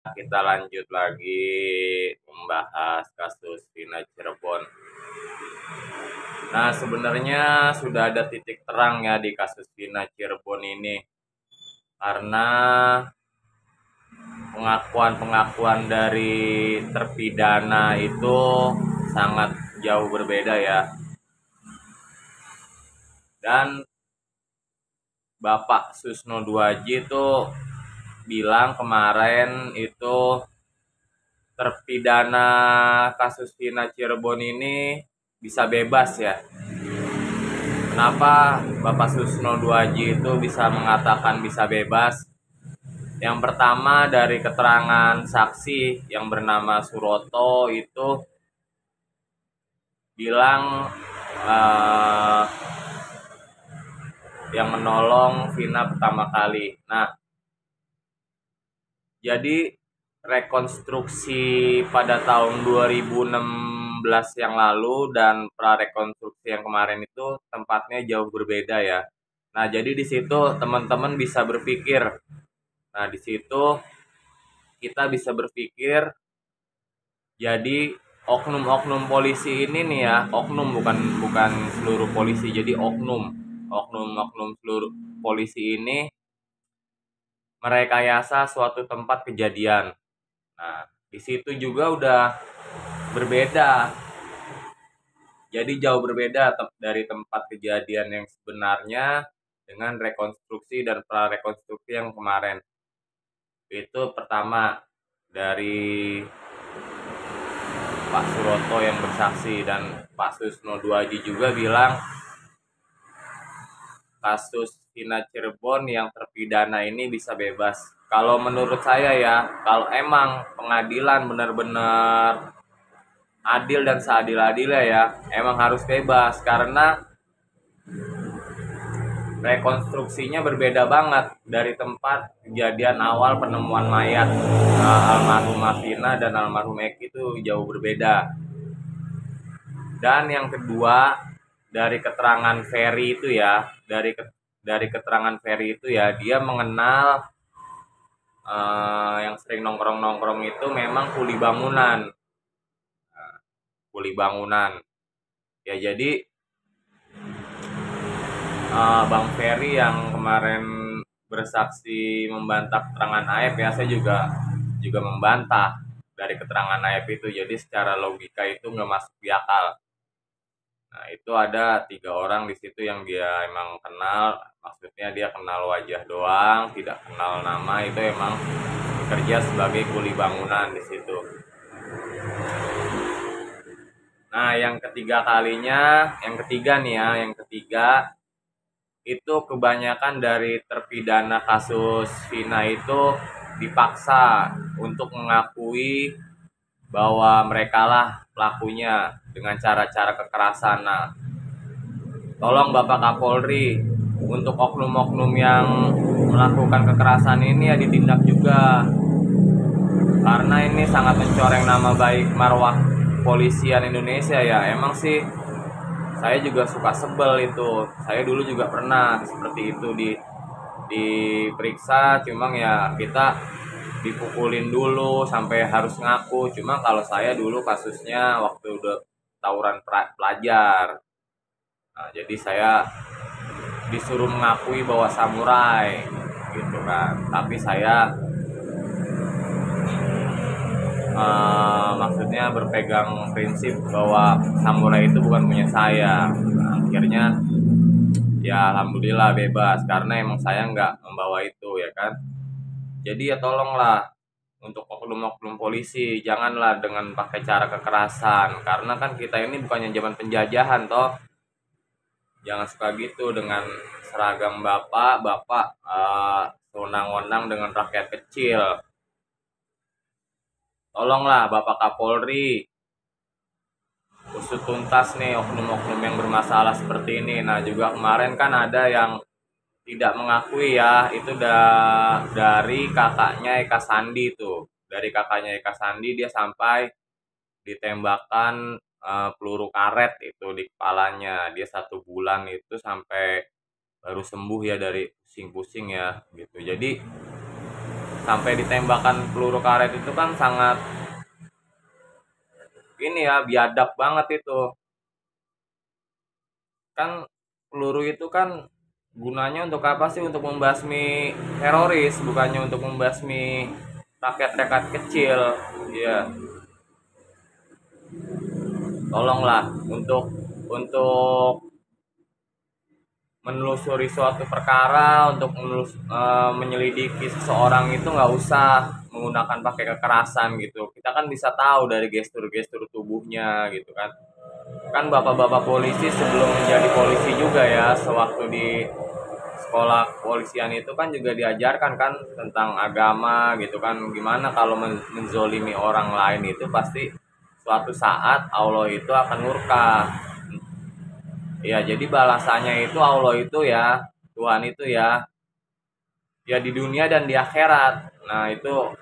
Kita lanjut lagi membahas kasus Vina Cirebon. Nah, sebenarnya sudah ada titik terang ya di kasus Vina Cirebon ini. Karena pengakuan-pengakuan dari terpidana itu sangat jauh berbeda ya. Dan Bapak Susno Duaji itu bilang kemarin itu terpidana kasus Vina Cirebon ini bisa bebas ya. Kenapa Bapak Susno Duaji itu bisa mengatakan bisa bebas? Yang pertama dari keterangan saksi yang bernama Suroto itu bilang eh, yang menolong Vina pertama kali. Nah, jadi rekonstruksi pada tahun 2016 yang lalu dan prarekonstruksi yang kemarin itu tempatnya jauh berbeda ya. Nah, jadi di situ teman-teman bisa berpikir. Nah, di situ kita bisa berpikir jadi oknum-oknum polisi ini nih ya, oknum bukan bukan seluruh polisi, jadi oknum seluruh polisi ini merekayasa suatu tempat kejadian. Nah, di situ juga udah berbeda. Jadi jauh berbeda dari tempat kejadian yang sebenarnya dengan rekonstruksi dan prarekonstruksi yang kemarin. Itu pertama dari Pak Suroto yang bersaksi, dan Pak Susno Duaji juga bilang kasus Vina Cirebon yang terpidana ini bisa bebas. Kalau menurut saya ya, kalau emang pengadilan benar-benar adil dan seadil-adilnya ya, emang harus bebas karena rekonstruksinya berbeda banget dari tempat kejadian awal penemuan mayat almarhum Vina dan almarhum Eki itu jauh berbeda. Dan yang kedua, dari keterangan Ferry itu ya, dari keterangan Ferry itu ya, dia mengenal yang sering nongkrong-nongkrong itu memang kuli bangunan. Kuli bangunan. Ya jadi Bang Ferry yang kemarin bersaksi membantah keterangan Aep ya, saya juga membantah dari keterangan Aep itu. Jadi secara logika itu nggak masuk di akal. Nah, itu ada 3 orang di situ yang dia emang kenal, maksudnya dia kenal wajah doang, tidak kenal nama, itu emang bekerja sebagai kuli bangunan di situ. Nah, yang ketiga nih ya, yang ketiga itu kebanyakan dari terpidana kasus Vina itu dipaksa untuk mengakui bahwa mereka lah pelakunya dengan cara-cara kekerasan. Nah, tolong Bapak Kapolri untuk oknum-oknum yang melakukan kekerasan ini ya ditindak juga, karena ini sangat mencoreng nama baik marwah polisian Indonesia ya. Emang sih saya juga suka sebel itu, saya dulu juga pernah seperti itu diperiksa, cuma ya kita dipukulin dulu sampai harus ngaku. Cuma kalau saya dulu kasusnya waktu udah tawuran pelajar. Nah, jadi saya disuruh mengakui bahwa samurai gitu kan, tapi saya maksudnya berpegang prinsip bahwa samurai itu bukan punya saya. Nah, akhirnya ya alhamdulillah bebas karena emang saya nggak membawa itu ya kan. Jadi ya tolonglah untuk oknum-oknum polisi janganlah dengan pakai cara kekerasan, karena kan kita ini bukannya zaman penjajahan toh. Jangan suka gitu dengan seragam bapak sewenang-wenang dengan rakyat kecil. Tolonglah Bapak Kapolri usut tuntas nih oknum-oknum yang bermasalah seperti ini. Nah, juga kemarin kan ada yang tidak mengakui ya, itu dari kakaknya Eka Sandi tuh. Dari kakaknya Eka Sandi dia sampai ditembakkan peluru karet itu di kepalanya. Dia 1 bulan itu sampai baru sembuh ya dari pusing-pusing ya gitu. Jadi sampai ditembakkan peluru karet itu kan sangat ini ya, biadab banget itu. Kan peluru itu kan gunanya untuk apa sih? Untuk membasmi teroris, bukannya untuk membasmi rakyat-rakyat kecil. Ya, tolonglah untuk menelusuri suatu perkara, untuk menyelidiki seseorang itu nggak usah menggunakan pakai kekerasan gitu. Kita kan bisa tahu dari gestur-gestur tubuhnya gitu kan. Kan bapak-bapak polisi sebelum menjadi polisi juga ya, sewaktu di sekolah kepolisian itu kan juga diajarkan kan tentang agama gitu kan, gimana kalau menzolimi orang lain itu pasti suatu saat Allah itu akan murka. Ya, jadi balasannya itu Allah itu ya, Tuhan itu ya, ya di dunia dan di akhirat. Nah, itu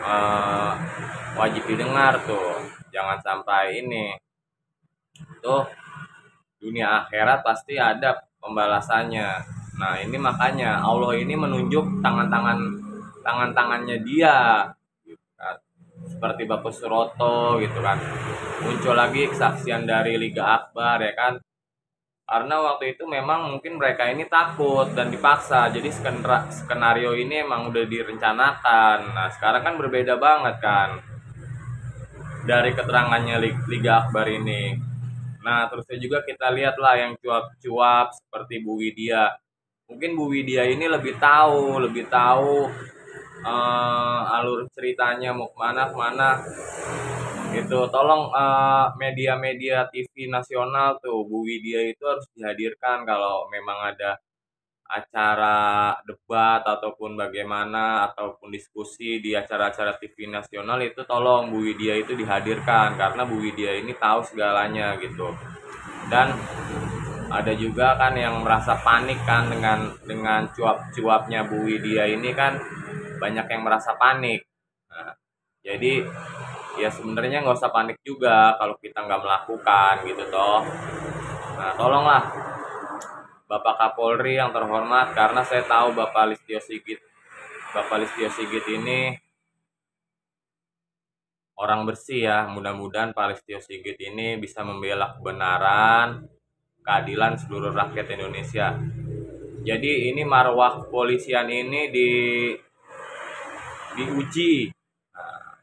eh, wajib didengar tuh. Jangan sampai ini tuh, dunia akhirat pasti ada pembalasannya. Nah, ini makanya Allah ini menunjuk tangan-tangannya dia gitu kan. Seperti Bapak Suroto gitu kan. Muncul lagi kesaksian dari Liga Akbar ya kan. Karena waktu itu memang mungkin mereka ini takut dan dipaksa. Jadi skenario ini emang udah direncanakan. Nah, sekarang kan berbeda banget kan dari keterangannya Liga Akbar ini. Nah, terusnya juga kita lihatlah yang cuap-cuap seperti Bu Widya. Mungkin Bu Widya ini lebih tahu alur ceritanya mau kemana gitu. Tolong media-media TV nasional tuh Bu Widya itu harus dihadirkan kalau memang ada acara debat ataupun bagaimana ataupun diskusi di acara-acara TV nasional, itu tolong Bu Widya itu dihadirkan karena Bu Widya ini tahu segalanya gitu. Dan ada juga kan yang merasa panik kan dengan cuap-cuapnya Bu Widya ini kan, banyak yang merasa panik. Nah, jadi ya sebenarnya nggak usah panik juga kalau kita nggak melakukan gitu toh. Nah, tolonglah Bapak Kapolri yang terhormat, karena saya tahu Bapak Listio Sigit ini orang bersih ya. Mudah-mudahan Pak Listio Sigit ini bisa membela kebenaran, keadilan seluruh rakyat Indonesia. Jadi ini marwah kepolisian ini diuji. Nah,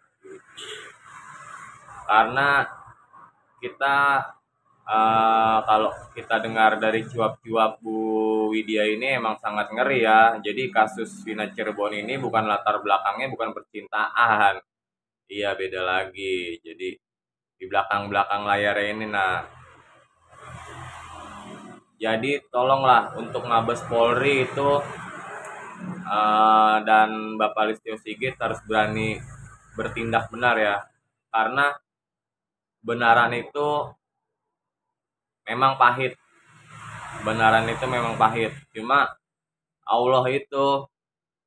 karena kita kalau kita dengar dari cuap-cuap Bu Widya ini emang sangat ngeri ya. Jadi kasus Vina Cirebon ini bukan latar belakangnya bukan percintaan. Iya, beda lagi. Jadi di belakang-belakang layar ini. Nah, jadi tolonglah untuk Mabes Polri itu dan Bapak Listio Sigit harus berani bertindak benar ya. Karena kebenaran itu memang pahit. Kebenaran itu memang pahit. Cuma Allah itu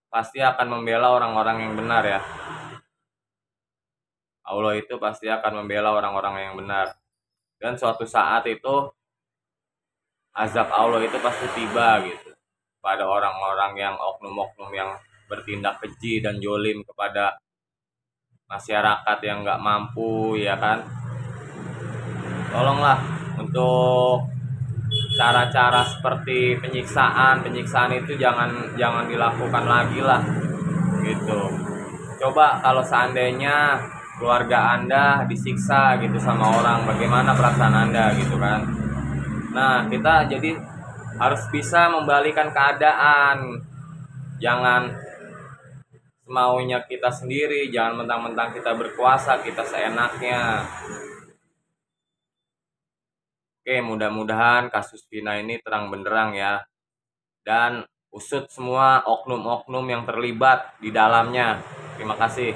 pasti akan membela orang-orang yang benar ya. Allah itu pasti akan membela orang-orang yang benar. Dan suatu saat itu azab Allah itu pasti tiba gitu pada orang-orang yang oknum-oknum yang bertindak keji dan jolim kepada masyarakat yang nggak mampu ya kan. Tolonglah untuk cara-cara seperti penyiksaan itu jangan dilakukan lagi lah gitu. Coba kalau seandainya keluarga Anda disiksa gitu sama orang, bagaimana perasaan Anda gitu kan. Nah, kita jadi harus bisa membalikan keadaan. Jangan semaunya kita sendiri, jangan mentang-mentang kita berkuasa, kita seenaknya. Oke, mudah-mudahan kasus Vina ini terang benderang ya. Dan usut semua oknum-oknum yang terlibat di dalamnya. Terima kasih.